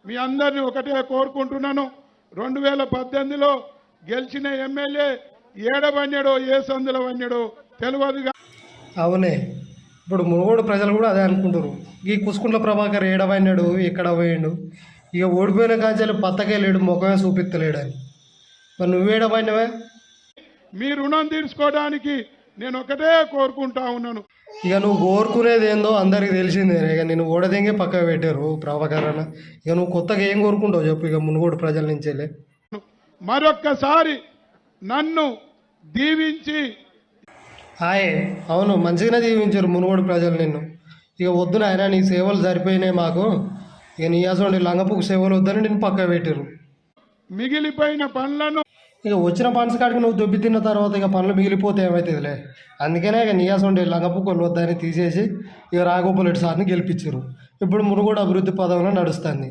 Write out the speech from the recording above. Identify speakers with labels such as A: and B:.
A: మీ అందరినీ ఒకటే కోరుకుంటున్నాను. 2018లో గెలిచిన ఎమ్మెల్యే ఏడవన్యడో ఏ సందులో వన్యడో తెలియదుగా.
B: అవునే, ఇప్పుడు మునుగోడు ప్రజలు కూడా అదే అనుకుంటారు. ఈ కుసుకుంట్ల ప్రభాకర్ ఏడవైనాడు, ఎక్కడ పోయిండు, ఇక ఓడిపోయిన కాంచాలు పత్తకే లేడు, ముఖమే చూపిస్తలేడు అని. మరి నువ్వేడవైనవే?
A: మీ రుణం తీర్చుకోవడానికి నేను ఒకటే కోరుకుంటా ఉన్నాను.
B: ఇక నువ్వు కోరుకునేది ఏందో అందరికి తెలిసిందే. ఇక నేను ఓడదెంగే పక్కకు పెట్టారు ప్రభాకర్ అన్న. ఇక నువ్వు కొత్తగా ఏం కోరుకుంటావు చెప్పు, ఇక మునుగోడు ప్రజల నుంచేలే.
A: మరొక్కసారి నన్ను దీవించి.
B: హాయ్, అవును, మంచిగానే దీవించారు మునుగోడు ప్రజలు నిన్ను. ఇక వద్దు నాయన, నీ సేవలు సరిపోయినాయి మాకు, ఇక నీ అసలు లంగపుకు సేవలు వద్దని నేను పక్కకు పెట్టారు.
A: మిగిలిపోయిన పనులను
B: ఇక వచ్చిన ఫండ్స్ కాడికి నువ్వు దొబ్బి తిన్న తర్వాత ఇక పనులు మిగిలిపోతే ఏమవుతుందిలే. అందుకనే ఇక నీయాసం ఉండే లంగపుక్కలు వద్దని తీసేసి ఇక రాఘోపాల్ రెడ్డి సార్ని గెలిపించారు. ఇప్పుడు మునుగోడు అభివృద్ధి పదంలో నడుస్తుంది.